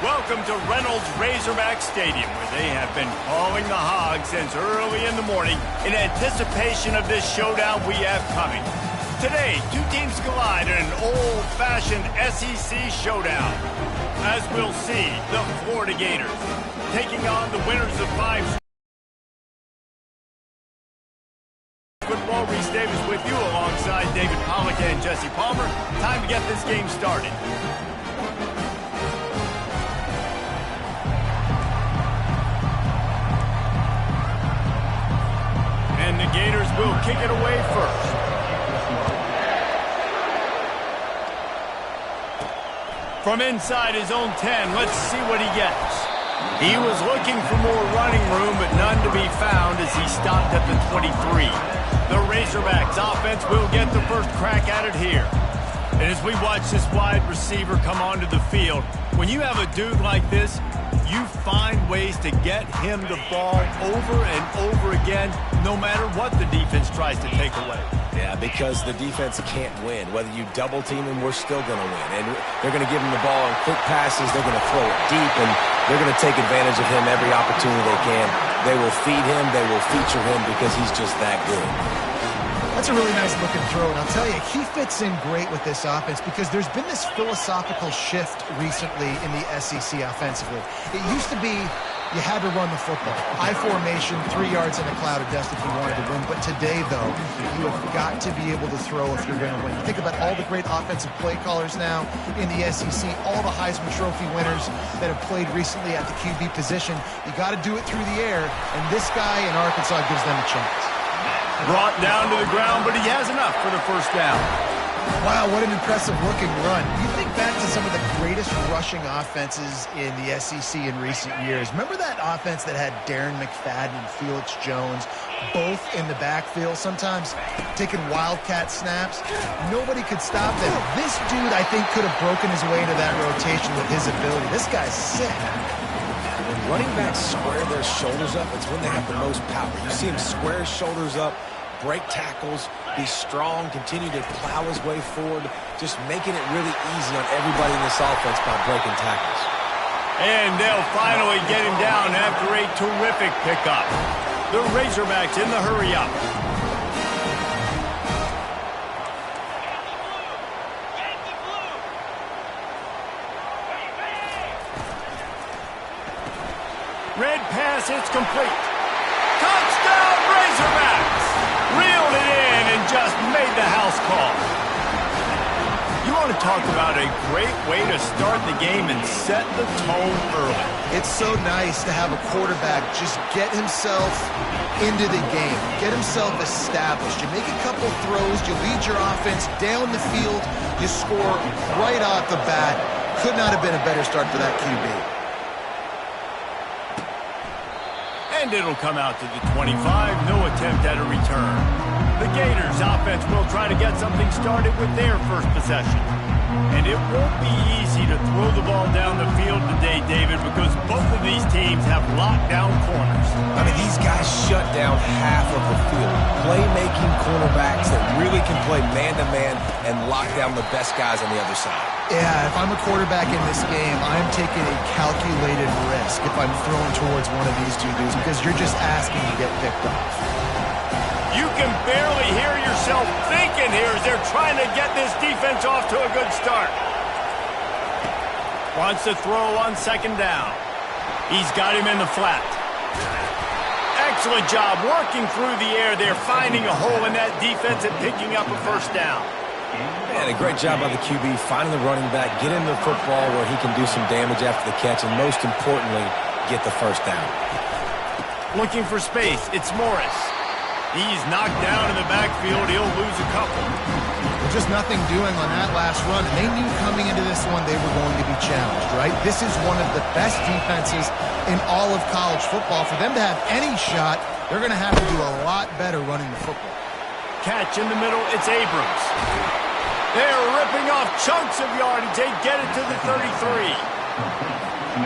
Welcome to Reynolds Razorback Stadium, where they have been calling the Hogs since early in the morning in anticipation of this showdown we have coming. Today, two teams collide in an old-fashioned SEC showdown. As we'll see, the Florida Gators taking on the winners of 5 football. Reese Davis with you alongside David Pollack and Jesse Palmer. Time to get this game started. And the Gators will kick it away first. From inside his own 10, let's see what he gets. He was looking for more running room, but none to be found as he stopped at the 23. The Razorbacks offense will get the first crack at it here. And as we watch this wide receiver come onto the field, when you have a dude like this, you find ways to get him the ball over and over again, no matter what the defense tries to take away. Yeah, because the defense can't win. Whether you double team him, we're still going to win. And they're going to give him the ball in quick passes. They're going to throw it deep, and they're going to take advantage of him every opportunity they can. They will feed him. They will feature him because he's just that good. That's a really nice looking throw, and I'll tell you, he fits in great with this offense because there's been this philosophical shift recently in the SEC offensively. It used to be you had to run the football. I formation, 3 yards in a cloud of dust if you wanted to win. But today, though, you have got to be able to throw if you're going to win. You think about all the great offensive play callers now in the SEC, all the Heisman Trophy winners that have played recently at the QB position. You got to do it through the air, and this guy in Arkansas gives them a chance. Brought down to the ground, but he has enough for the first down. Wow, what an impressive-looking run. You think back to some of the greatest rushing offenses in the SEC in recent years. Remember that offense that had Darren McFadden and Felix Jones both in the backfield, sometimes taking wildcat snaps? Nobody could stop them. This dude, I think, could have broken his way into that rotation with his ability. This guy's sick. When running backs square their shoulders up, it's when they have the most power. You see him square his shoulders up, break tackles, be strong, continue to plow his way forward, just making it really easy on everybody in this offense by breaking tackles. And they'll finally get him down after a terrific pickup. The Razorbacks in the hurry-up. Red pass, it's complete. Touchdown, Razorbacks! Reeled it in and just made the house call. You want to talk about a great way to start the game and set the tone early. It's so nice to have a quarterback just get himself into the game, get himself established. You make a couple throws, you lead your offense down the field, you score right off the bat. Could not have been a better start for that QB. And it'll come out to the 25, no attempt at a return. The Gators offense will try to get something started with their first possession. And it won't be easy to throw the ball down the field today, David, because both of these teams have lockdown corners. I mean, these guys shut down half of the field. Playmaking cornerbacks that really can play man-to-man and lock down the best guys on the other side. Yeah, if I'm a quarterback in this game, I'm taking a calculated risk if I'm throwing towards one of these two dudes because you're just asking to get picked off. You can barely hear yourself thinking here as they're trying to get this defense off to a good start. Wants to throw on second down. He's got him in the flat. Excellent job working through the air there, finding a hole in that defense and picking up a first down. And a great job by the QB, finding the running back, get him the football where he can do some damage after the catch, and most importantly, get the first down. Looking for space, it's Morris. He's knocked down in the backfield. He'll lose a couple. Well, just nothing doing on that last run. And they knew coming into this one they were going to be challenged, right? This is one of the best defenses in all of college football. For them to have any shot, they're going to have to do a lot better running the football. Catch in the middle, it's Abrams. They're ripping off chunks of yardage. They get it to the 33.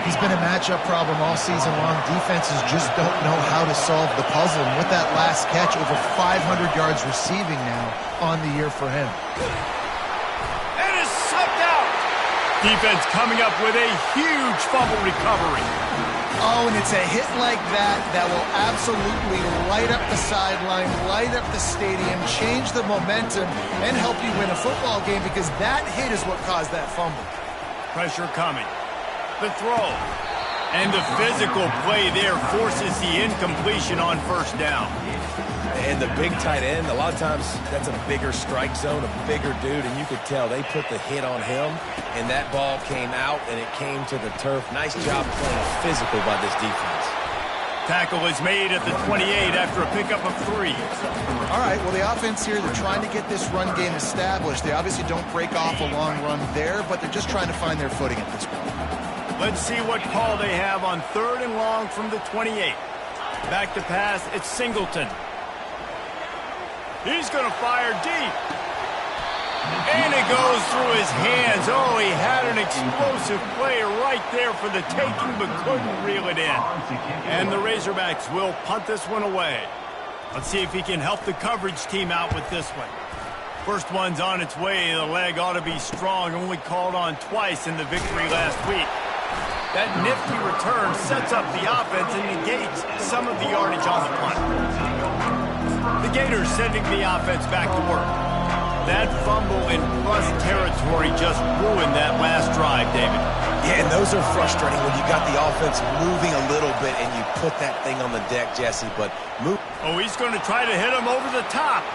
He's been a matchup problem all season long. Defenses just don't know how to solve the puzzle. And with that last catch, over 500 yards receiving now on the year for him. And is slipped out. Defense coming up with a huge fumble recovery. Oh, and it's a hit like that that will absolutely light up the sideline, light up the stadium, change the momentum, and help you win a football game because that hit is what caused that fumble. Pressure coming. The throw. And the physical play there forces the incompletion on first down. And the big tight end, a lot of times that's a bigger strike zone, a bigger dude, and you could tell they put the hit on him, and that ball came out, and it came to the turf. Nice job playing physical by this defense. Tackle is made at the 28 after a pickup of 3. All right, well, the offense here, they're trying to get this run game established. They obviously don't break off a long run there, but they're just trying to find their footing at this point. Let's see what call they have on 3rd and long from the 28. Back to pass, it's Singleton. He's going to fire deep. And it goes through his hands. Oh, he had an explosive play right there for the taking, but couldn't reel it in. And the Razorbacks will punt this one away. Let's see if he can help the coverage team out with this one. First one's on its way. The leg ought to be strong. Only called on twice in the victory last week. That nifty return sets up the offense and negates some of the yardage on the punt. The Gators sending the offense back to work. That fumble in plus territory just ruined that last drive, David. Yeah, and those are frustrating when you got the offense moving a little bit and you put that thing on the deck, Jesse, but move. Oh, he's going to try to hit him over the top.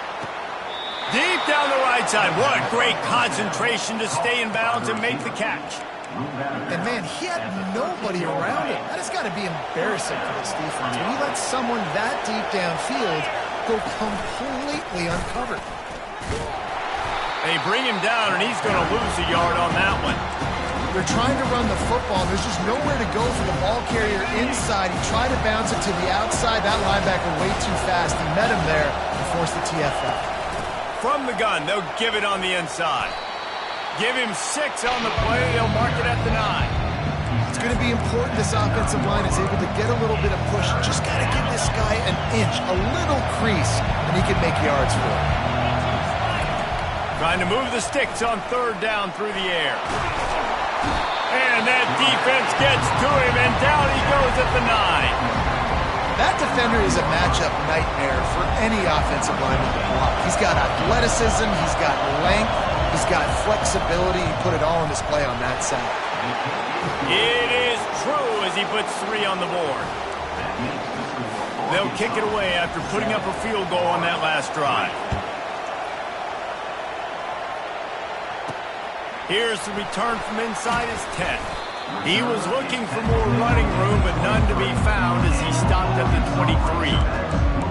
Deep down the right side. What great concentration to stay in bounds and make the catch. And, man, he had nobody around him. That has got to be embarrassing for this defense. When you let someone that deep downfield go completely uncovered. They bring him down, and he's going to lose a yard on that one. They're trying to run the football. There's just nowhere to go for the ball carrier inside. He tried to bounce it to the outside. That linebacker way too fast. He met him there and forced the TFL. From the gun, they'll give it on the inside. Give him 6 on the play. They'll mark it at the 9. It's going to be important this offensive line is able to get a little bit of push. Just got to give this guy an inch, a little crease, and he can make yards for it. Trying to move the sticks on 3rd down through the air. And that defense gets to him, and down he goes at the 9. That defender is a matchup nightmare for any offensive lineman to block. He's got athleticism, he's got length, he's got flexibility. He put it all on display on that side. It is true as he puts 3 on the board. They'll kick it away after putting up a field goal on that last drive. Here's the return from inside his 10. He was looking for more running room, but none to be found as he stopped at the 23.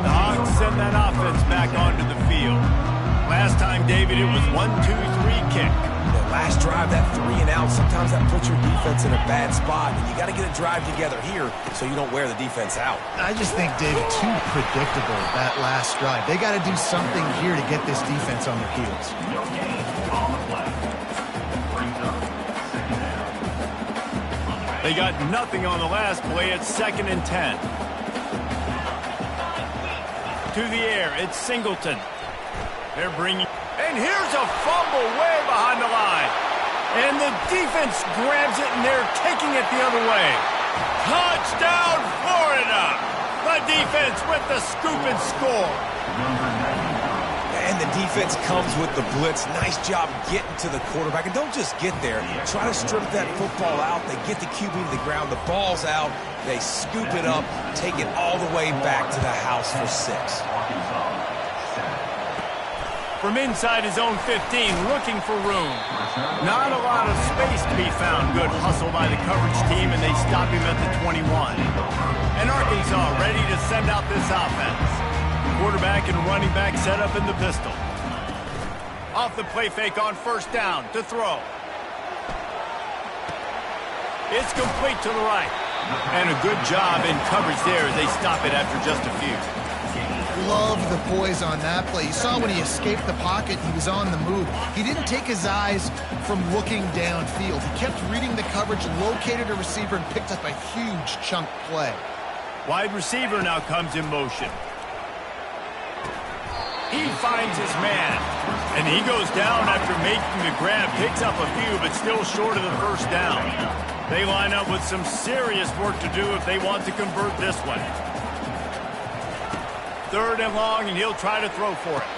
The Hawks send that offense back onto the field. Last time, David, it was 1-2-3 kick. Last drive, that 3 and out, sometimes that puts your defense in a bad spot, and you got to get a drive together here so you don't wear the defense out. I just think, David, too predictable that last drive. They got to do something here to get this defense on their heels. They got nothing on the last play. It's 2nd and 10. To the air, it's Singleton. They're bringing... And here's a fumble way behind the line. And the defense grabs it, and they're taking it the other way. Touchdown, Florida! The defense with the scoop and score. And the defense comes with the blitz. Nice job getting to the quarterback. And don't just get there. Try to strip that football out. They get the QB to the ground. The ball's out. They scoop it up, take it all the way back to the house for 6. From inside his own 15, looking for room. Not a lot of space to be found. Good hustle by the coverage team, and they stop him at the 21. And Arkansas ready to send out this offense. Quarterback and running back set up in the pistol. Off the play fake on 1st down to throw. It's complete to the right. And a good job in coverage there as they stop it after just a few. Love the poise on that play. You saw when he escaped the pocket, he was on the move. He didn't take his eyes from looking downfield. He kept reading the coverage, located a receiver, and picked up a huge chunk play. Wide receiver now comes in motion. He finds his man. And he goes down after making the grab. Picks up a few, but still short of the first down. They line up with some serious work to do if they want to convert this one. 3rd and long, and he'll try to throw for it.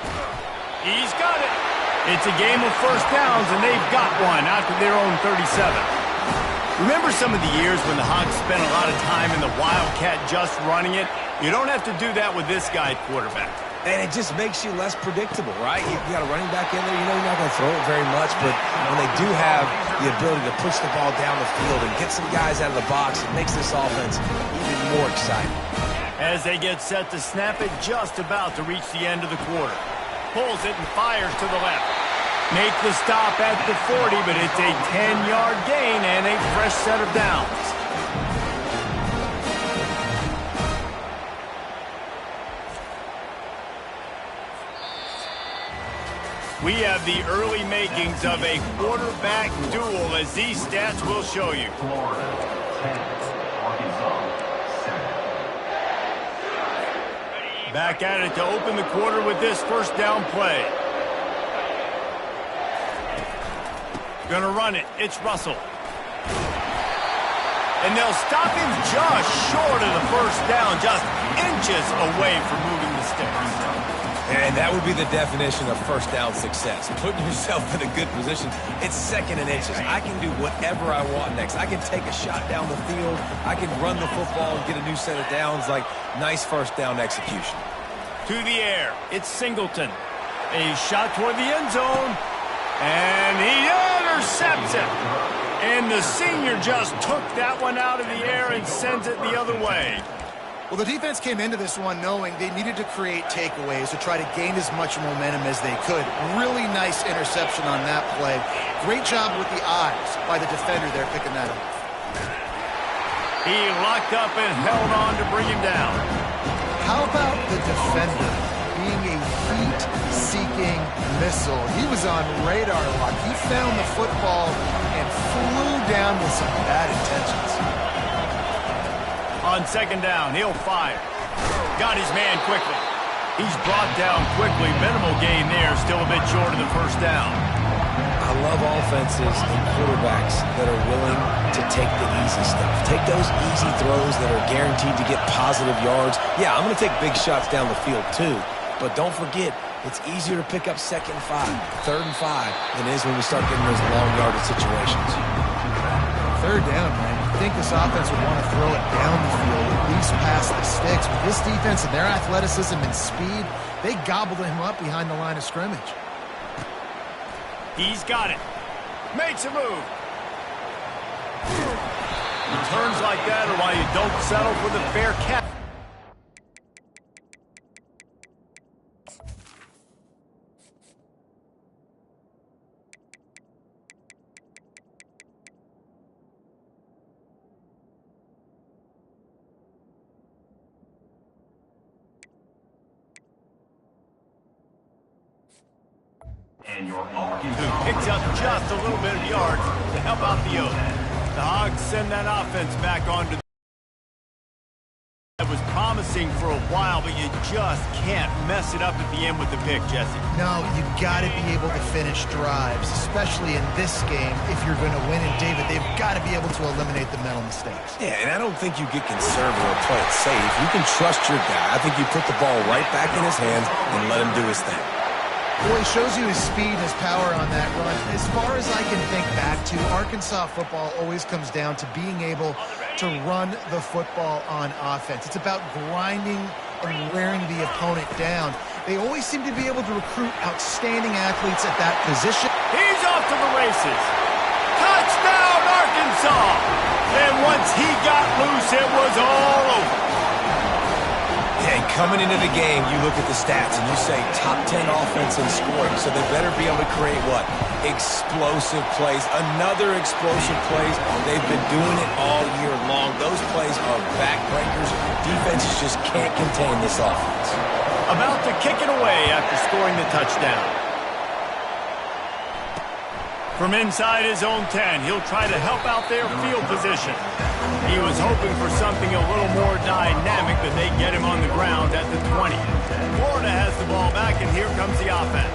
He's got it. It's a game of first downs, and they've got one out to their own 37. Remember some of the years when the Hawks spent a lot of time in the Wildcat just running it? You don't have to do that with this guy at quarterback. And it just makes you less predictable, right? You got a running back in there. You know you're not going to throw it very much, but when they do have the ability to push the ball down the field and get some guys out of the box, it makes this offense even more exciting. As they get set to snap it, just about to reach the end of the quarter. Pulls it and fires to the left. Make the stop at the 40, but it's a 10-yard gain and a fresh set of downs. We have the early makings of a quarterback duel, as these stats will show you. Back at it to open the quarter with this first down play. Gonna run it. It's Russell. And they'll stop him just short of the first down, just inches away from moving the sticks. And that would be the definition of first down success. Putting yourself in a good position. It's 2nd and inches. I can do whatever I want next. I can take a shot down the field. I can run the football and get a new set of downs. Like, nice first down execution. To the air. It's Singleton. A shot toward the end zone. And he intercepts it. And the senior just took that one out of the air and sends it the other way. Well, the defense came into this one knowing they needed to create takeaways to try to gain as much momentum as they could. Really nice interception on that play. Great job with the eyes by the defender there picking that up. He locked up and held on to bring him down. How about the defender being a heat-seeking missile? He was on radar lock. He found the football and flew down with some bad intentions. On 2nd down, he'll fire. Got his man quickly. He's brought down quickly. Minimal gain there, still a bit short of the first down. I love offenses and quarterbacks that are willing to take the easy stuff. Take those easy throws that are guaranteed to get positive yards. Yeah, I'm going to take big shots down the field too. But don't forget, it's easier to pick up 2nd and 5, 3rd and 5 than it is when we start getting those long yardage situations. 3rd down, man. I think this offense would want to throw it down the field, at least past the sticks. With this defense and their athleticism and speed, they gobbled him up behind the line of scrimmage. He's got it. Makes a move. Turns like that are why you don't settle for the fair catch. Who picks up just a little bit of yards to help out the Oaks. The Hogs send that offense back onto the... It was promising for a while, but you just can't mess it up at the end with the pick, Jesse. No, you've got to be able to finish drives, especially in this game. If you're going to win, and David, they've got to be able to eliminate the mental mistakes. Yeah, and I don't think you get conservative or play it safe. You can trust your guy. I think you put the ball right back in his hands and let him do his thing. Boy, he shows you his speed and his power on that run. As far as I can think back to, Arkansas football always comes down to being able to run the football on offense. It's about grinding and wearing the opponent down. They always seem to be able to recruit outstanding athletes at that position. He's off to the races. Touchdown, Arkansas! And once he got loose, it was all over. And coming into the game, you look at the stats and you say top 10 offense in scoring. So they better be able to create what? Explosive plays. Another explosive plays. They've been doing it all year long. Those plays are backbreakers. Defenses just can't contain this offense. About to kick it away after scoring the touchdown. From inside his own 10, he'll try to help out their field position. He was hoping for something a little more dynamic, but they get him on the ground at the 20. Florida has the ball back in here comes the offense.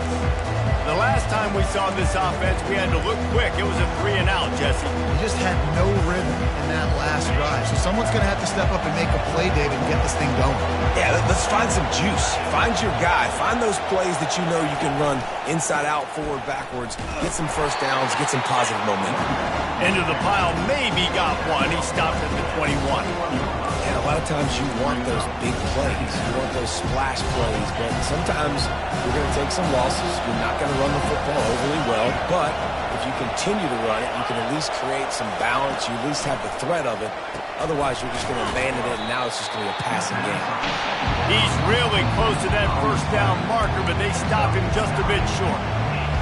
The last time we saw this offense, we had to look quick. It was a 3-and-out, Jesse. He just had no rhythm in that last drive. So someone's going to have to step up and make a play, David, and get this thing going. Yeah, let's find some juice. Find your guy. Find those plays that you know you can run inside out, forward, backwards. Get some first downs. Get some positive momentum. Into the pile, maybe got one. He stopped at the 21. And a lot of times you want those big plays. You want those splash plays. But sometimes you're going to take some losses. You're not going to run the football overly well. But if you continue to run it, you can at least create some balance. You at least have the threat of it. Otherwise, you're just going to abandon it, and now it's just going to be a passing game. He's really close to that first down marker, but they stop him just a bit short.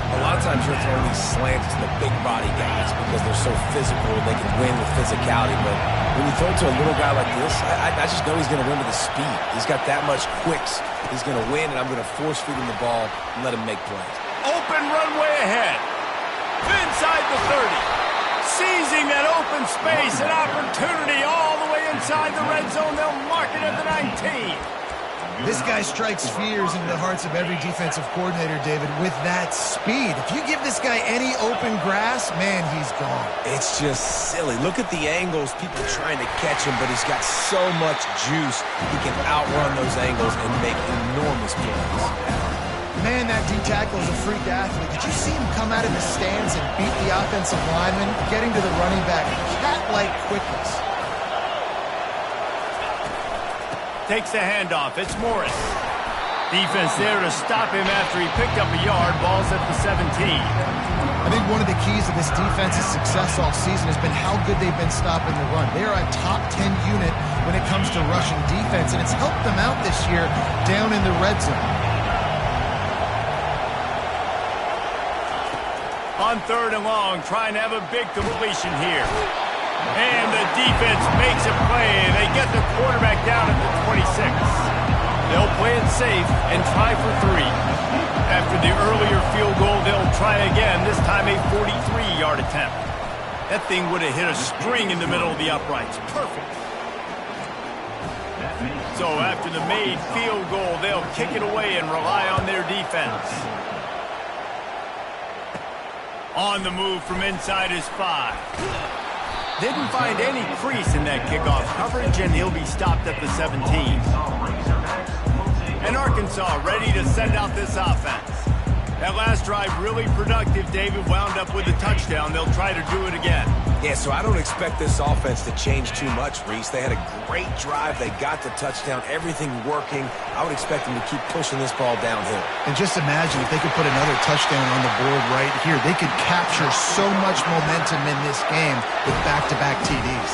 A lot of times you're throwing these slants to the big body guys because they're so physical. They can win with physicality. But when you throw it to a little guy like this, I just know he's going to win with his speed. He's got that much quicks. He's going to win, and I'm going to force feed him the ball and let him make plays. Open runway ahead. Inside the 30. Seizing that open space, an opportunity all the way inside the red zone. They'll mark it at the 19. This guy strikes fears into the hearts of every defensive coordinator, David, with that speed. If you give this guy any open grass, man, he's gone. It's just silly. Look at the angles, people trying to catch him, but he's got so much juice. He can outrun those angles and make enormous plays. Man, that D-tackle is a freak athlete. Did you see him come out of the stands and beat the offensive lineman, getting to the running back? Cat-like quickness. Takes the handoff. It's Morris. Defense there to stop him after he picked up a yard. Ball's at the 17. I think one of the keys to this defense's success all season has been how good they've been stopping the run. They are a top 10 unit when it comes to rushing defense, and it's helped them out this year down in the red zone. On 3rd and long, trying to have a big completion here. And the defense makes a play. They get the quarterback down at the 26. They'll play it safe and try for 3. After the earlier field goal, they'll try again, this time a 43-yard attempt. That thing would have hit a string in the middle of the uprights. Perfect. So after the made field goal, they'll kick it away and rely on their defense. On the move from inside his 5. Didn't find any crease in that kickoff coverage, and he'll be stopped at the 17. And Arkansas ready to send out this offense. That last drive really productive. David wound up with a touchdown. They'll try to do it again. Yeah, so I don't expect this offense to change too much, Reese. They had a great drive. They got the touchdown. Everything working. I would expect them to keep pushing this ball downhill. And just imagine if they could put another touchdown on the board right here. They could capture so much momentum in this game with back-to-back TDs.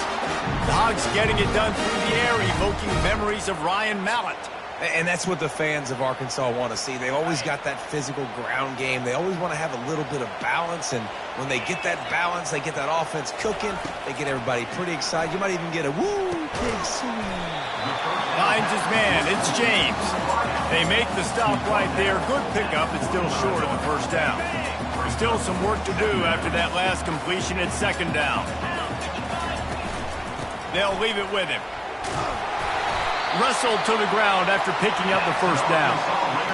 The Hogs getting it done through the air, evoking memories of Ryan Mallett. And that's what the fans of Arkansas want to see. They've always got that physical ground game. They always want to have a little bit of balance. And when they get that balance, they get that offense cooking. They get everybody pretty excited. You might even get a woo, big swing. Finds his man. It's James. They make the stop right there. Good pickup. It's still short of the first down. Still some work to do after that last completion at 2nd down. They'll leave it with him. Wrestled to the ground after picking up the first down.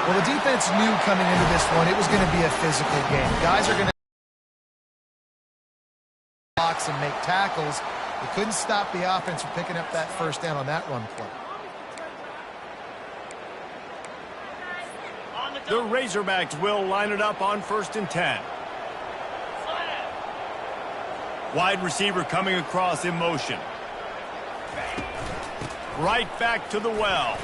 Well, the defense knew coming into this one it was going to be a physical game. Guys are going to box and make tackles. They couldn't stop the offense from picking up that first down on that run play. The Razorbacks will line it up on 1st and 10. Wide receiver coming across in motion. Right back to the well.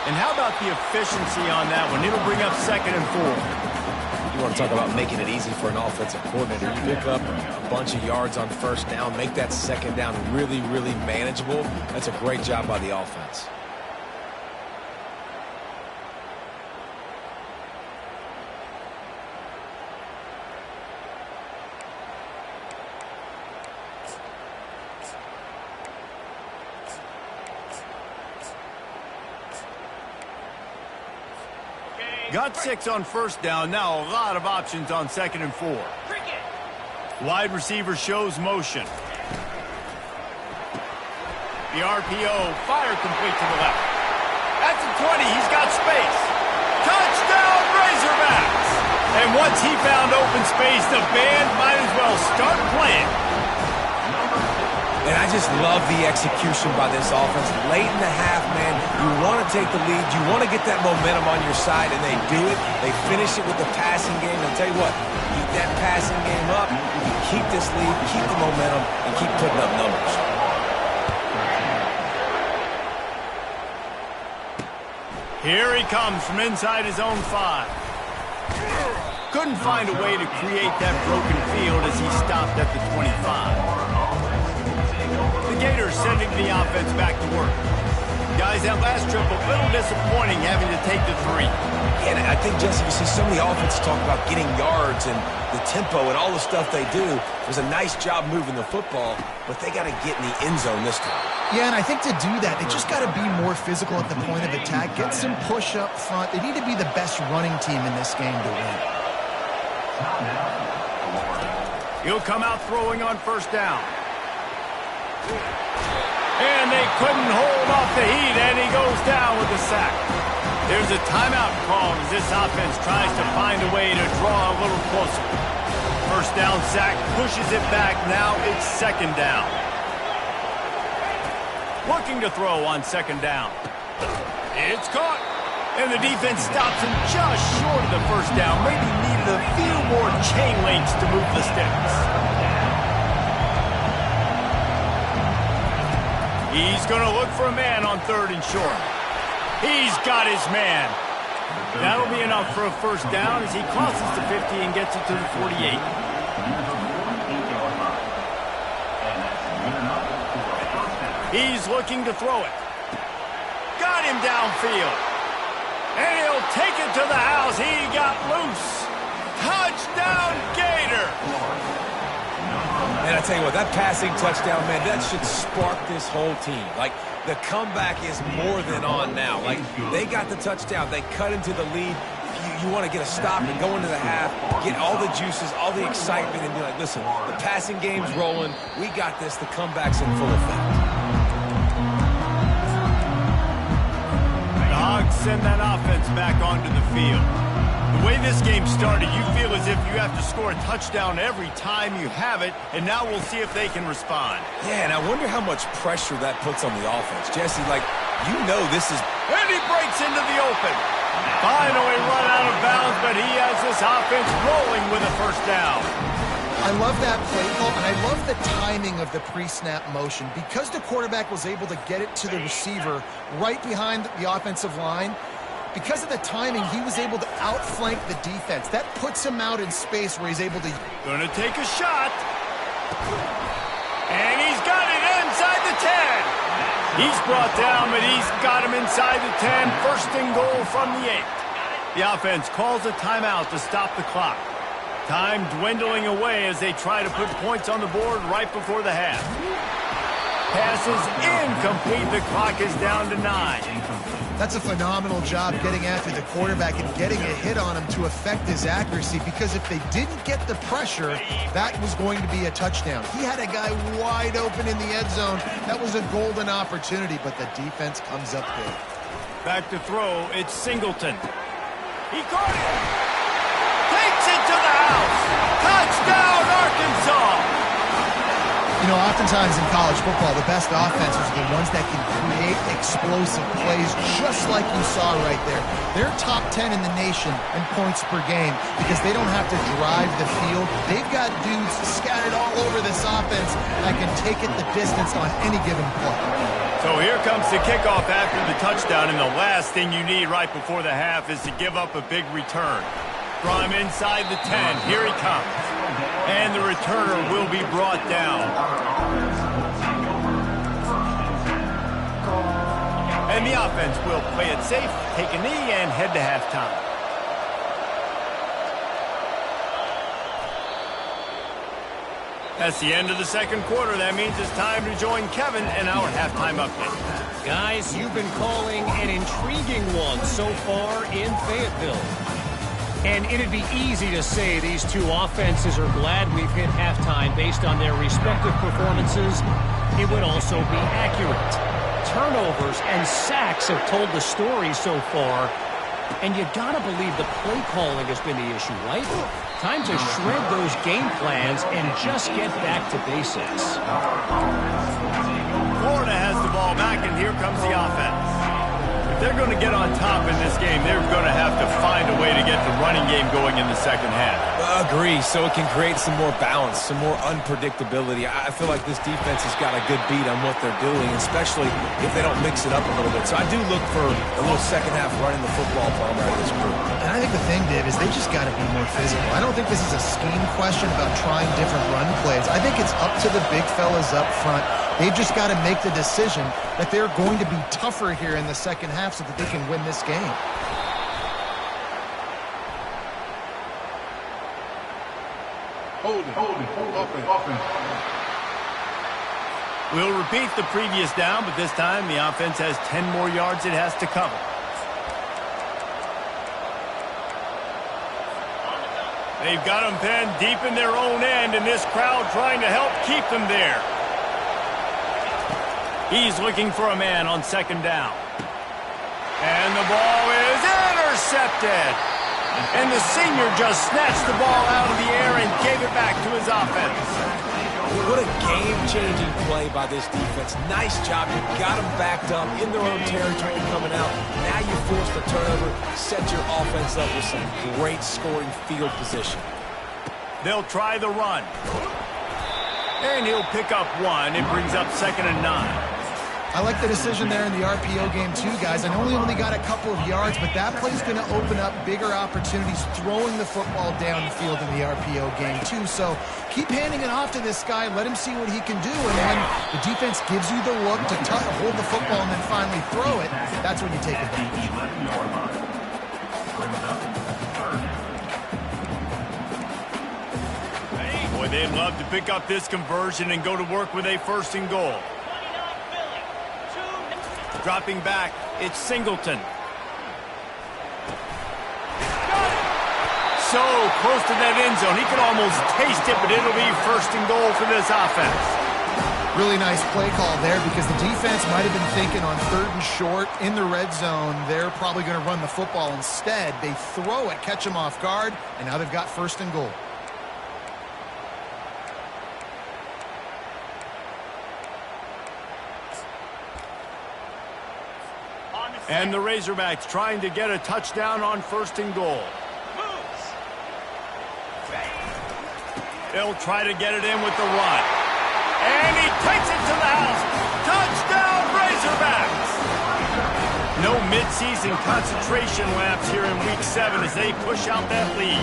And how about the efficiency on that one? It'll bring up 2nd and 4. You want to talk about making it easy for an offensive coordinator. You pick up a bunch of yards on 1st down, make that 2nd down really, really manageable. That's a great job by the offense. Got 6 on 1st down. Now a lot of options on 2nd and 4. Wide receiver shows motion. The RPO, fire complete to the left. That's a 20. He's got space. And once he found open space, the band might as well start playing. And I just love the execution by this offense. Late in the half, man, you want to take the lead. You want to get that momentum on your side, and they do it. They finish it with the passing game. And I'll tell you what, keep that passing game up, you keep this lead, keep the momentum, and keep putting up numbers. Here he comes from inside his own 5. Couldn't find a way to create that broken field as he stopped at the 25. The Gators sending the offense back to work. Guys, that last trip a little disappointing having to take the 3. And I think, Jesse, you see so many offenses talk about getting yards and the tempo and all the stuff they do. It was a nice job moving the football, but they got to get in the end zone this time. Yeah, and I think to do that, they just got to be more physical at the point of attack, get some push up front. They need to be the best running team in this game to win. He'll come out throwing on first down. And they couldn't hold off the heat, and he goes down with a sack. There's a timeout call as this offense tries to find a way to draw a little closer. First down sack pushes it back. Now it's second down. Looking to throw on second down. It's caught. And the defense stops him just short of the first down. Maybe needed a few more chain links to move the sticks. He's going to look for a man on third and short. He's got his man. That'll be enough for a first down as he crosses the 50 and gets it to the 48. He's looking to throw it. Got him downfield. And he'll take it to the house. He got loose. Touchdown, Gator. And I tell you what, that passing touchdown, man, that should spark this whole team. Like, the comeback is more than on now. Like, they got the touchdown. They cut into the lead. You want to get a stop and go into the half, get all the juices, all the excitement, and be like, listen, the passing game's rolling. We got this. The comeback's in full effect. The Hogs send that offense back onto the field. The way this game started, you feel as if you have to score a touchdown every time you have it, and now we'll see if they can respond. Yeah, and I wonder how much pressure that puts on the offense. Jesse, like, you know this is... And he breaks into the open. Finally run out of bounds, but he has this offense rolling with a first down. I love that play call, and I love the timing of the pre-snap motion. Because the quarterback was able to get it to the receiver right behind the offensive line, because of the timing, he was able to outflank the defense. That puts him out in space where he's able to... Gonna take a shot. And he's got it inside the 10. He's brought down, but he's got him inside the 10. First and goal from the 8. The offense calls a timeout to stop the clock. Time dwindling away as they try to put points on the board right before the half. Pass is incomplete. The clock is down to 9. That's a phenomenal job getting after the quarterback and getting a hit on him to affect his accuracy, because if they didn't get the pressure, that was going to be a touchdown. He had a guy wide open in the end zone. That was a golden opportunity, but the defense comes up big. Back to throw, it's Singleton. He caught it. Takes it to the house. Touchdown, Arkansas. You know, oftentimes in college football, the best offenses are the ones that can create explosive plays, just like you saw right there. They're top 10 in the nation in points per game because they don't have to drive the field. They've got dudes scattered all over this offense that can take it the distance on any given play. So here comes the kickoff after the touchdown, and the last thing you need right before the half is to give up a big return. Draw him inside the 10. Here he comes. And the returner will be brought down. And the offense will play it safe, take a knee, and head to halftime. That's the end of the second quarter. That means it's time to join Kevin in our halftime update. Guys, you've been calling an intriguing one so far in Fayetteville. And it'd be easy to say these two offenses are glad we've hit halftime based on their respective performances. It would also be accurate. Turnovers and sacks have told the story so far. And you got to believe the play calling has been the issue, right? Time to shred those game plans and just get back to basics. Florida has the ball back, and here comes the offense. If they're going to get on top in this game, they're going to have to find a way to get the running game going in the second half. Agree, so it can create some more balance, some more unpredictability. I feel like this defense has got a good beat on what they're doing, especially if they don't mix it up a little bit. So I do look for a little second half running the football from out of this group. And I think the thing, Dave, is they just got to be more physical. I don't think this is a scheme question about trying different run plays. I think it's up to the big fellas up front. They've just got to make the decision that they're going to be tougher here in the second half so that they can win this game. Hold it. Offense. We'll repeat the previous down, but this time the offense has 10 more yards it has to cover. They've got them pinned deep in their own end, and this crowd trying to help keep them there. He's looking for a man on second down. And the ball is intercepted. And the senior just snatched the ball out of the air and gave it back to his offense. What a game-changing play by this defense. Nice job. You got them backed up in their own territory coming out. Now you force the turnover, set your offense up with some great scoring field position. They'll try the run. And he'll pick up one. It brings up 2nd and 9. I like the decision there in the RPO game too, guys. I know he only got a couple of yards, but that play's going to open up bigger opportunities throwing the football down the field in the RPO game too. So keep handing it off to this guy. Let him see what he can do. And when the defense gives you the look to hold the football and then finally throw it, that's when you take advantage. Boy, they'd love to pick up this conversion and go to work with a 1st and goal. Dropping back, it's Singleton. So close to that end zone. He can almost taste it, but it'll be 1st and goal for this offense. Really nice play call there because the defense might have been thinking on 3rd and short in the red zone. They're probably going to run the football instead. They throw it, catch them off guard, and now they've got 1st and goal. And the Razorbacks trying to get a touchdown on 1st and goal. They'll try to get it in with the run. And he takes it to the house. Touchdown, Razorbacks! No midseason concentration laps here in Week 7 as they push out that lead.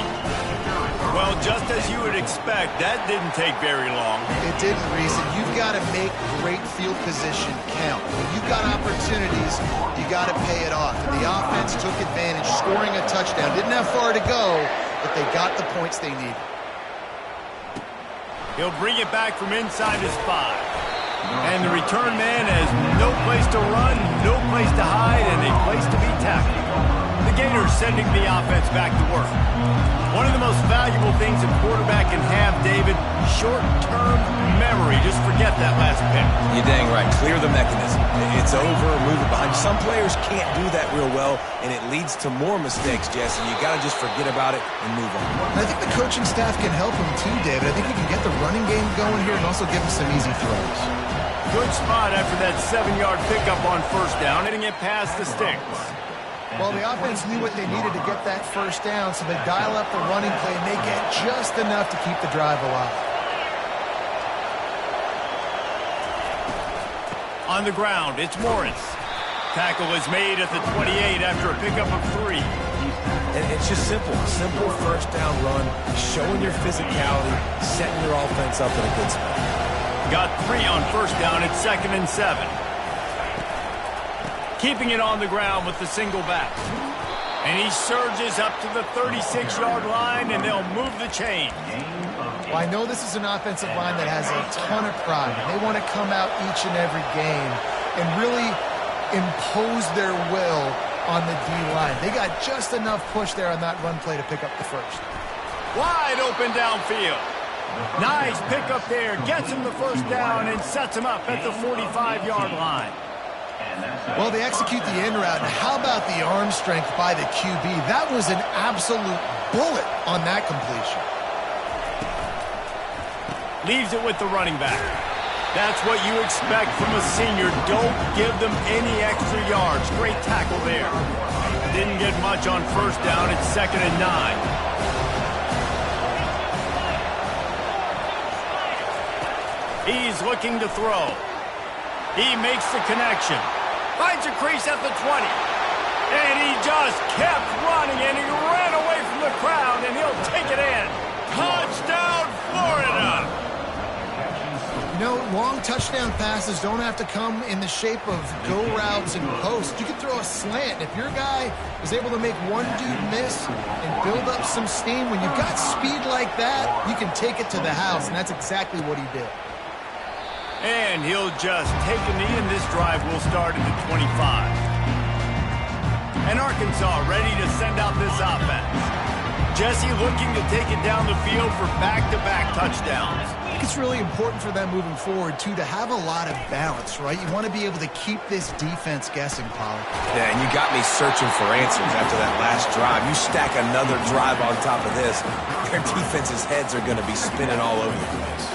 Well, just as you would expect, that didn't take very long. It didn't, Reese. You've got to make great field position count. When you've got opportunities, you got to pay it off. And the offense took advantage, scoring a touchdown. Didn't have far to go, but they got the points they needed. He'll bring it back from inside his 5. And the return man has no place to run, no place to hide, and a place to be tackled. The Gators sending the offense back to work. One of the most valuable things a quarterback can have, David, short-term memory. Just forget that last pick. You're dang right. Clear the mechanism. It's over, move it behind you. Some players can't do that real well, and it leads to more mistakes, Jesse. You got to just forget about it and move on. And I think the coaching staff can help him too, David. I think he can get the running game going here and also give him some easy throws. Good spot after that 7-yard pickup on 1st down, hitting it past the sticks. Well, the offense knew what they needed to get that 1st down, so they dial up the running play, and they get just enough to keep the drive alive. On the ground, it's Morris. Tackle is made at the 28 after a pickup of 3. And it's just simple 1st down run, showing your physicality, setting your offense up in a good spot. Got 3 on 1st down at 2nd and 7. Keeping it on the ground with the single back. And he surges up to the 36-yard line, and they'll move the chain. Well, I know this is an offensive line that has a ton of pride. They want to come out each and every game and really impose their will on the D-line. They got just enough push there on that run play to pick up the 1st. Wide open downfield. Nice pickup there. Gets him the 1st down and sets him up at the 45-yard line. Well, they execute the in route. Now, how about the arm strength by the QB? That was an absolute bullet on that completion. Leaves it with the running back. That's what you expect from a senior. Don't give them any extra yards. Great tackle there. Didn't get much on first down. It's 2nd and 9. He's looking to throw. He makes the connection. Finds a crease at the 20. And he just kept running, and he ran away from the crowd, and he'll take it in. Touchdown, Florida! You know, long touchdown passes don't have to come in the shape of go routes and posts. You can throw a slant. If your guy is able to make one dude miss and build up some steam, when you've got speed like that, you can take it to the house, and that's exactly what he did. And he'll just take a knee, and this drive will start at the 25. And Arkansas ready to send out this offense. Jesse looking to take it down the field for back-to-back touchdowns. I think it's really important for them moving forward, too, to have a lot of balance, right? You want to be able to keep this defense guessing, Pollard. Yeah, and you got me searching for answers after that last drive. You stack another drive on top of this, their defense's heads are going to be spinning all over the place.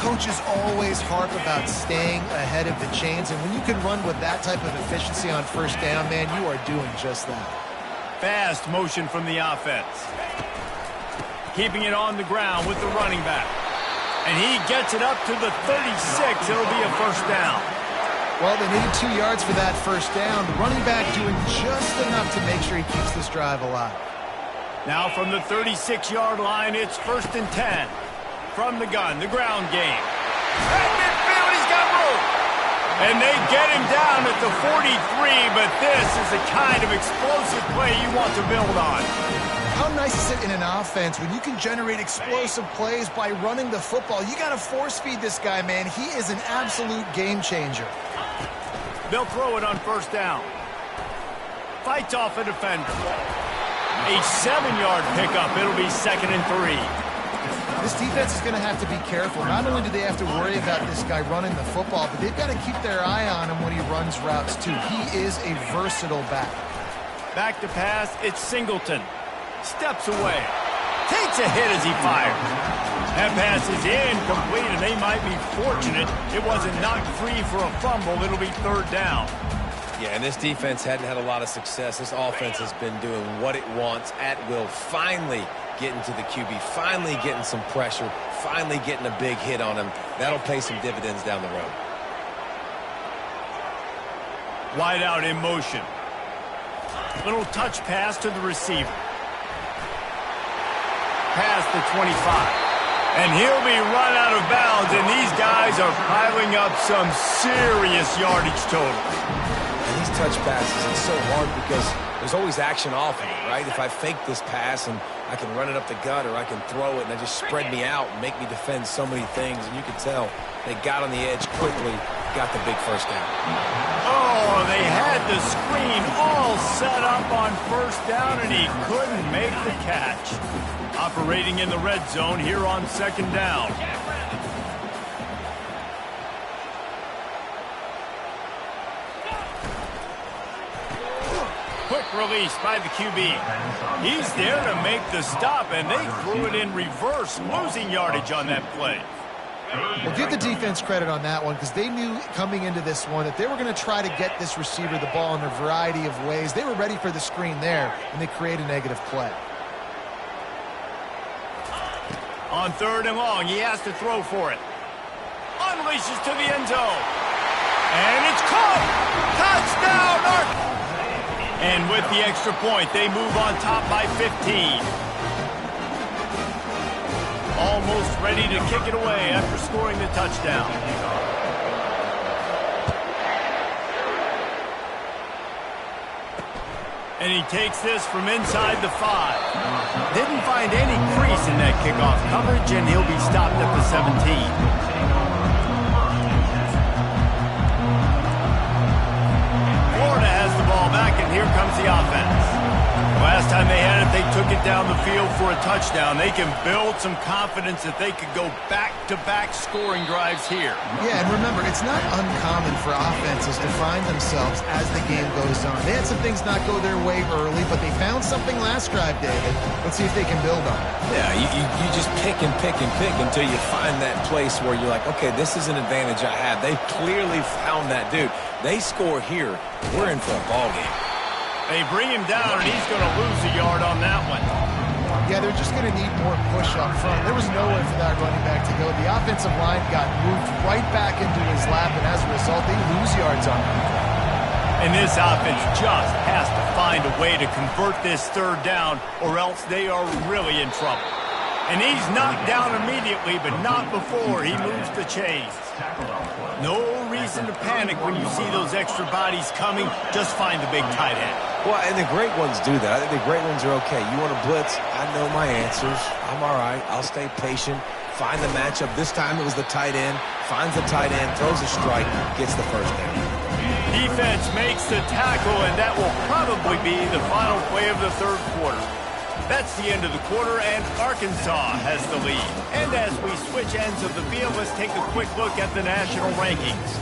Coaches always harp about staying ahead of the chains, and when you can run with that type of efficiency on first down, man, you are doing just that. Fast motion from the offense. Keeping it on the ground with the running back. And he gets it up to the 36. It'll be a first down. Well, they needed 2 yards for that first down. The running back doing just enough to make sure he keeps this drive alive. Now from the 36-yard line, it's 1st and 10. From the gun, the ground game. At midfield, he's got room. And they get him down at the 43, but this is the kind of explosive play you want to build on. How nice is it in an offense when you can generate explosive plays by running the football? You got to force feed this guy, man. He is an absolute game changer. They'll throw it on first down. Fights off a defender. A 7-yard pickup. It'll be 2nd and 3. This defense is going to have to be careful. Not only do they have to worry about this guy running the football, but they've got to keep their eye on him when he runs routes, too. He is a versatile back. Back to pass, it's Singleton. Steps away. Takes a hit as he fires. That pass is incomplete, and they might be fortunate it wasn't knocked free for a fumble. It'll be 3rd down. Yeah, and this defense hadn't had a lot of success. This offense has been doing what it wants at will. Finally getting to the QB, finally getting some pressure, finally getting a big hit on him. That'll pay some dividends down the road. Wide out in motion. Little touch pass to the receiver. Past the 25. And he'll be run out of bounds, and these guys are piling up some serious yardage totals. And these touch passes, it's so hard because there's always action off of it, right? If I fake this pass and I can run it up the gut, or I can throw it and they just spread me out and make me defend so many things, and you can tell they got on the edge quickly, got the big first down. Oh, they had the screen all set up on first down, and he couldn't make the catch. Operating in the red zone here on 2nd down. Quick release by the QB. He's there to make the stop, and they threw it in reverse, losing yardage on that play. Well, give the defense credit on that one, because they knew coming into this one that they were going to try to get this receiver the ball in a variety of ways. They were ready for the screen there, and they create a negative play. On 3rd and long, he has to throw for it. Unleashes to the end zone. And it's caught! Touchdown, Arkansas! And with the extra point, they move on top by 15. Almost ready to kick it away after scoring the touchdown. And he takes this from inside the 5. Didn't find any crease in that kickoff coverage, and he'll be stopped at the 17. Florida has the ball back, and here comes the offense. Last time they had it, they took it down the field for a touchdown. They can build some confidence that they could go back-to-back scoring drives here. Yeah, and remember, it's not uncommon for offenses to find themselves as the game goes on. They had some things not go their way early, but they found something last drive, David. Let's see if they can build on it. Yeah, you just pick and pick and pick until you find that place where you're like, okay, this is an advantage I have. They clearly found that, dude. They score here, we're in for a ball game. They bring him down, and he's going to lose a yard on that one. Yeah, they're just going to need more push up front. There was nowhere for that running back to go. The offensive line got moved right back into his lap, and as a result, they lose yards on him. And this offense just has to find a way to convert this third down, or else they are really in trouble. And he's knocked down immediately, but not before he moves the chains. No reason to panic when you see those extra bodies coming. Just find the big tight end. Well, and the great ones do that. I think the great ones are okay. You want to blitz? I know my answers. I'm all right. I'll stay patient. Find the matchup. This time it was the tight end. Finds the tight end, throws a strike, gets the first down. Defense makes the tackle, and that will probably be the final play of the third quarter. That's the end of the quarter, and Arkansas has the lead. And as we switch ends of the field, let's take a quick look at the national rankings.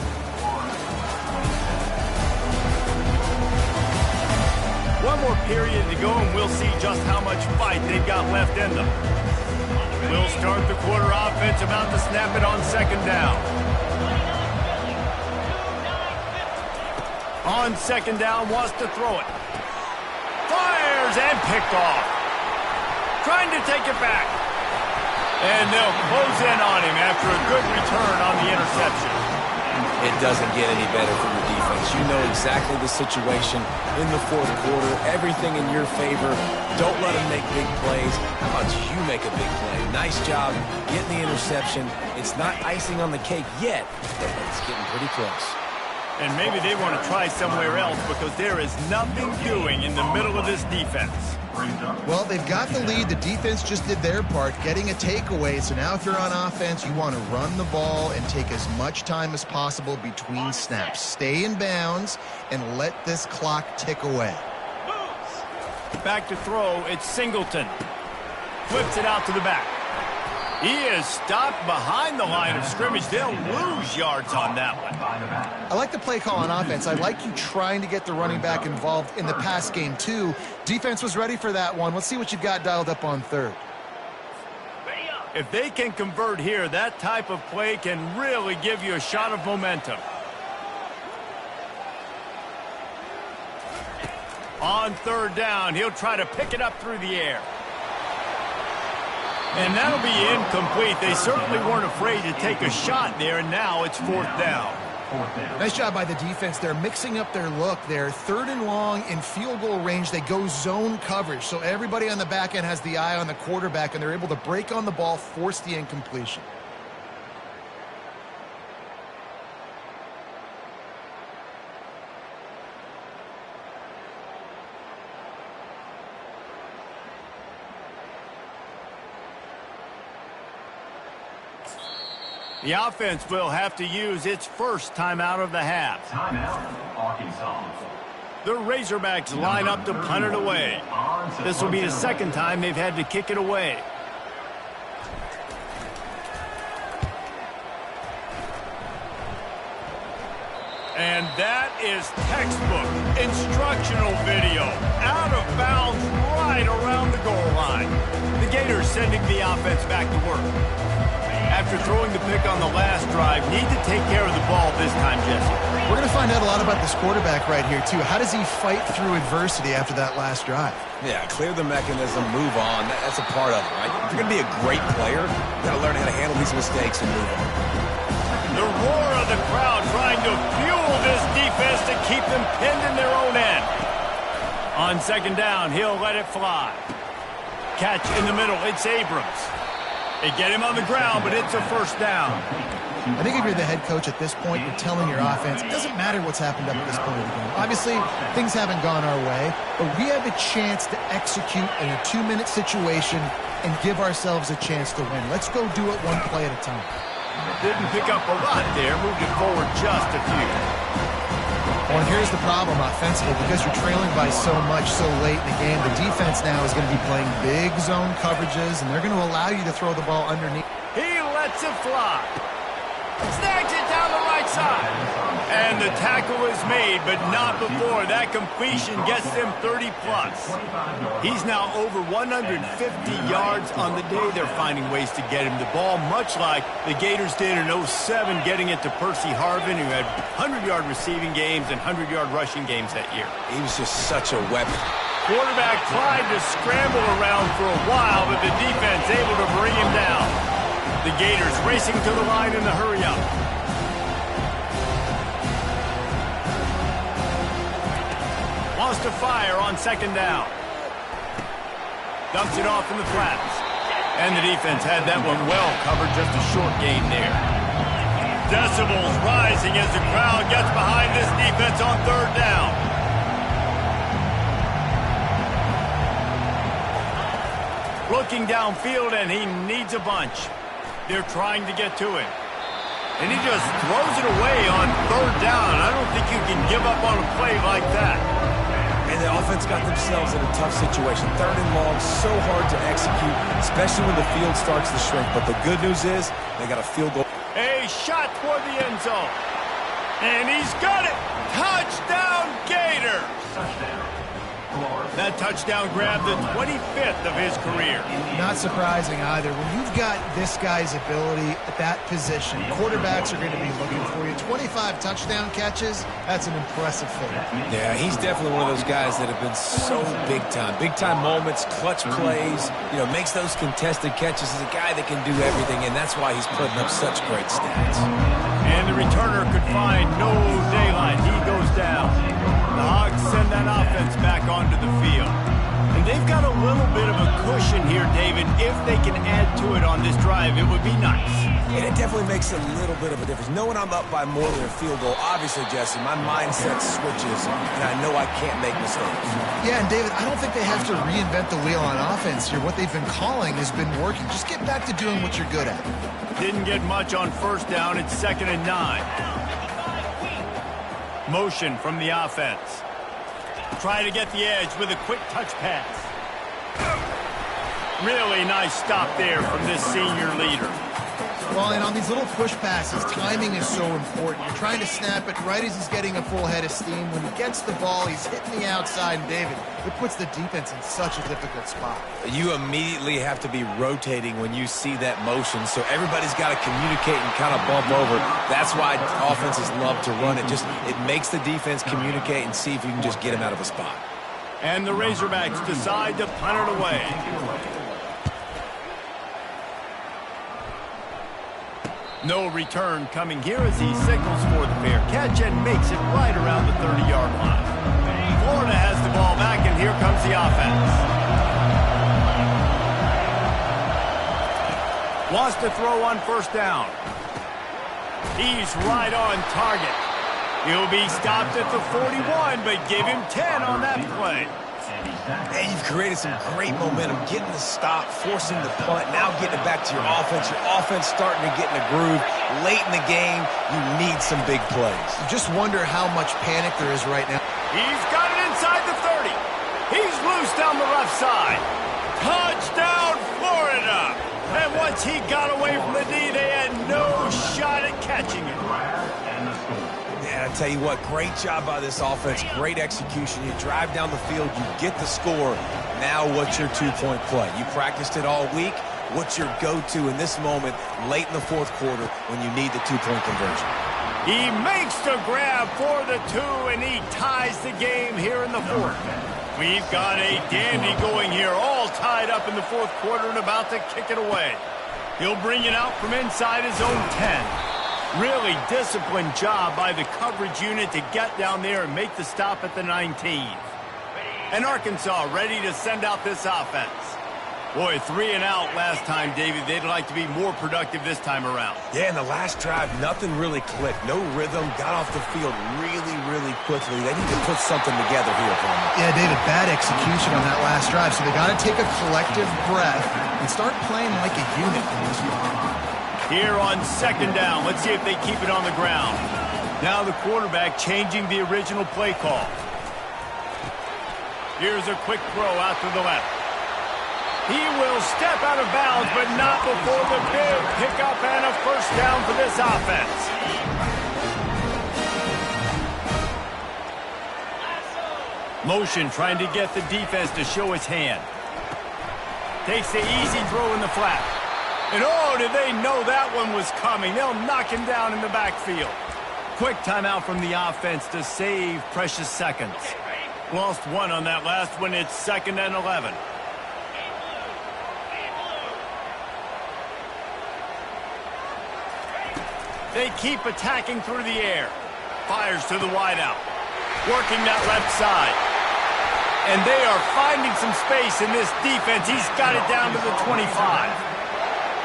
One more period to go, and we'll see just how much fight they've got left in them. We'll start the quarter offense, about to snap it on second down. On second down, wants to throw it. Fires and picked off. Trying to take it back. And they'll close in on him after a good return on the interception. It doesn't get any better from the defense. You know exactly the situation in the fourth quarter. Everything in your favor. Don't let them make big plays. How about you make a big play? Nice job getting the interception. It's not icing on the cake yet, but it's getting pretty close. And maybe they want to try somewhere else because there is nothing doing in the middle of this defense. Well, they've got the lead. The defense just did their part, getting a takeaway. So now if you're on offense, you want to run the ball and take as much time as possible between snaps. Stay in bounds and let this clock tick away. Back to throw, it's Singleton. Flips it out to the back. He is stopped behind the line of scrimmage. They'll lose yards on that one. I like the play call on offense. I like you trying to get the running back involved in the pass game, too. Defense was ready for that one. Let's see what you've got dialed up on third. If they can convert here, that type of play can really give you a shot of momentum. On third down, he'll try to pick it up through the air. And that'll be incomplete. They certainly weren't afraid to take a shot there, and now it's fourth down. Nice job by the defense. They're mixing up their look. They're third and long in field goal range. They go zone coverage. So everybody on the back end has the eye on the quarterback, and they're able to break on the ball, force the incompletion. The offense will have to use its first timeout of the half. Timeout, Arkansas. The Razorbacks line up to punt it away. This will be the second time they've had to kick it away. And that is textbook instructional video. Out of bounds right around the goal line. The Gators sending the offense back to work. After throwing the pick on the last drive, need to take care of the ball this time, Jesse. We're going to find out a lot about this quarterback right here, too. How does he fight through adversity after that last drive? Yeah, clear the mechanism, move on. That's a part of it, right? If you're going to be a great player, you got to learn how to handle these mistakes and move on. The roar of the crowd trying to fuel this defense to keep them pinned in their own end. On second down, he'll let it fly. Catch in the middle, it's Abrams. They get him on the ground, but it's a first down. I think if you're the head coach at this point, you're telling your offense, it doesn't matter what's happened up at this point of the game. Obviously, things haven't gone our way, but we have a chance to execute in a 2-minute situation and give ourselves a chance to win. Let's go do it one play at a time. Didn't pick up a lot there, moved it forward just a few. Well, and here's the problem offensively. Because you're trailing by so much so late in the game, the defense now is going to be playing big zone coverages, and they're going to allow you to throw the ball underneath. He lets it fly. Snags it down the right side. And the tackle is made, but not before that completion gets them 30-plus. He's now over 150 yards on the day. They're finding ways to get him the ball, much like the Gators did in 07, getting it to Percy Harvin, who had 100-yard receiving games and 100-yard rushing games that year. He was just such a weapon. Quarterback tried to scramble around for a while, but the defense able to bring him down. The Gators racing to the line in the hurry-up. Wants to fire on second down. Dumps it off in the flats. And the defense had that one well covered, just a short gain there. Decibels rising as the crowd gets behind this defense on third down. Looking downfield, and he needs a bunch. They're trying to get to him. And he just throws it away on third down. I don't think you can give up on a play like that. And the offense got themselves in a tough situation. Third and long, so hard to execute, especially when the field starts to shrink. But the good news is they got a field goal. A shot toward the end zone. And he's got it. Touchdown, Gators. That touchdown grabbed the 25th of his career. Not surprising either. When you've got this guy's ability at that position, quarterbacks are going to be looking for you. 25 touchdown catches, that's an impressive thing. Yeah, he's definitely one of those guys that have been so big time. Big time moments, clutch plays, makes those contested catches. He's a guy that can do everything, and that's why he's putting up such great stats. And the returner could find no daylight. He goes down. The Hogs send that offense back onto the field. And they've got a little bit of a cushion here, David. If they can add to it on this drive, it would be nice. And it definitely makes a little bit of a difference. Knowing I'm up by more than a field goal, obviously, Jesse, my mindset switches, and I know I can't make mistakes. Yeah, and David, I don't think they have to reinvent the wheel on offense here. What they've been calling has been working. Just get back to doing what you're good at. Didn't get much on first down. It's 2nd and 9. Motion from the offense. Try to get the edge with a quick touch pass. Really nice stop there from this senior leader. Well, and on these little push passes, timing is so important. You're trying to snap it right as he's getting a full head of steam. When he gets the ball, he's hitting the outside, and David, it puts the defense in such a difficult spot. You immediately have to be rotating when you see that motion, so everybody's got to communicate and kind of bump over. That's why offenses love to run it. It makes the defense communicate and see if you can just get him out of a spot. And the Razorbacks decide to punt it away. No return coming here as he signals for the fair catch and makes it right around the 30-yard line. Florida has the ball back, and here comes the offense. Wants to throw on first down. He's right on target. He'll be stopped at the 41, but give him 10 on that play. And you've created some great momentum, getting the stop, forcing the punt, now getting it back to your offense. Your offense starting to get in a groove. Late in the game, you need some big plays. You just wonder how much panic there is right now. He's got it inside the 30. He's loose down the left side. Touchdown, Florida! And once he got away from the D, they had no shot at catching him. And I tell you what, great job by this offense, great execution. You drive down the field, you get the score. Now what's your two-point play? You practiced it all week. What's your go-to in this moment late in the fourth quarter when you need the two-point conversion? He makes the grab for the 2, and he ties the game here in the fourth. We've got a dandy going here, all tied up in the fourth quarter and about to kick it away. He'll bring it out from inside his own 10. Really disciplined job by the coverage unit to get down there and make the stop at the 19. And Arkansas ready to send out this offense. Boy, 3 and out last time, David. They'd like to be more productive this time around. Yeah, in the last drive, nothing really clicked. No rhythm, got off the field really, really quickly. They need to put something together here, Palmer. Yeah, David, bad execution on that last drive. So they got to take a collective breath and start playing like a unit. Here on second down, let's see if they keep it on the ground. Now the quarterback changing the original play call. Here's a quick throw out to the left. He will step out of bounds, but not before the big pickup and a first down for this offense. Motion trying to get the defense to show its hand. Takes the easy throw in the flat. And oh, did they know that one was coming. They'll knock him down in the backfield. Quick timeout from the offense to save precious seconds. Lost one on that last one. It's 2nd and 11. They keep attacking through the air. Fires to the wideout. Working that left side. And they are finding some space in this defense. He's got it down to the 25.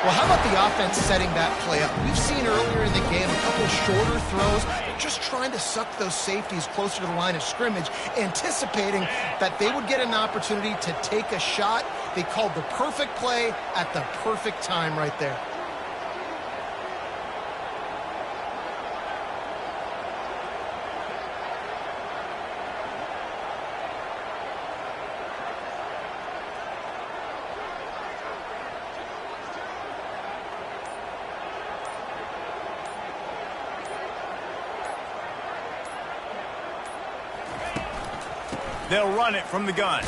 Well, how about the offense setting that play up? We've seen earlier in the game a couple shorter throws, just trying to suck those safeties closer to the line of scrimmage, anticipating that they would get an opportunity to take a shot. They called the perfect play at the perfect time right there. They'll run it from the gun.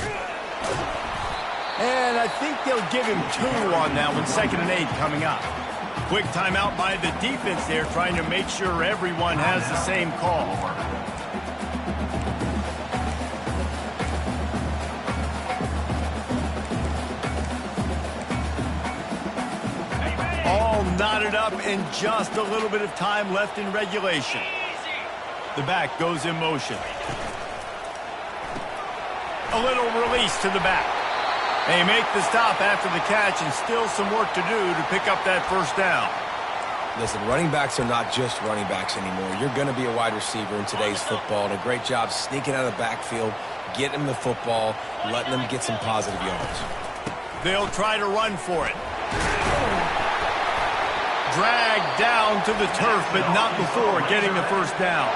And I think they'll give him 2 on that one. 2nd and 8 coming up. Quick timeout by the defense there, trying to make sure everyone has the same call. All knotted up and just a little bit of time left in regulation. The back goes in motion. A little release to the back. They make the stop after the catch, and still some work to do to pick up that first down. Listen, running backs are not just running backs anymore. You're going to be a wide receiver in today's football, and a great job sneaking out of the backfield, getting them the football, letting them get some positive yards. They'll try to run for it. Dragged down to the turf, but not before getting the first down.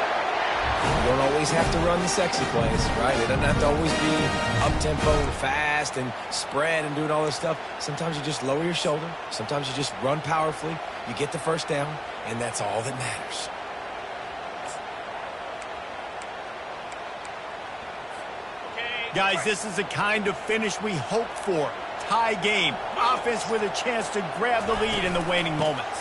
You don't always have to run the sexy plays, right? It doesn't have to always be up-tempo and fast and spread and doing all this stuff. Sometimes you just lower your shoulder. Sometimes you just run powerfully. You get the first down, and that's all that matters. Guys, this is the kind of finish we hope for. Tie game. Offense with a chance to grab the lead in the waning moments.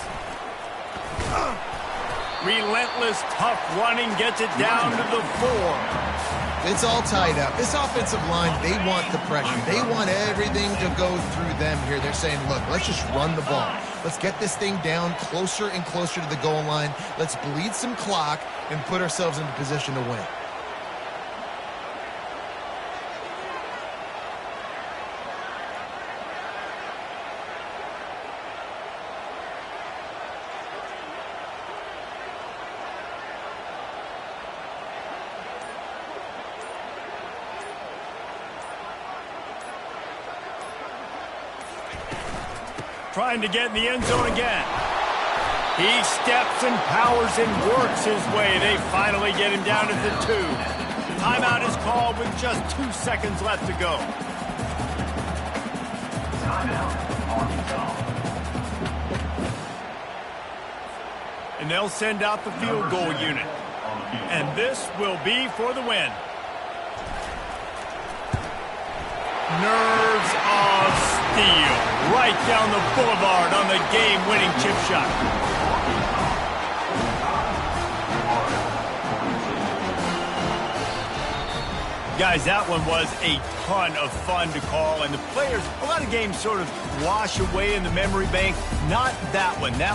Relentless, tough running gets it down to the 4. It's all tied up. This offensive line, they want the pressure. They want everything to go through them here. They're saying, look, let's just run the ball. Let's get this thing down closer and closer to the goal line. Let's bleed some clock and put ourselves into position to win. Trying to get in the end zone again. He steps and powers and works his way. They finally get him down to the 2. Timeout is called with just 2 seconds left to go. And they'll send out the field goal unit. And this will be for the win. Nerves of steel. Right down the boulevard on the game-winning chip shot. Guys, that one was a ton of fun to call, and the players, a lot of games sort of wash away in the memory bank. Not that one. That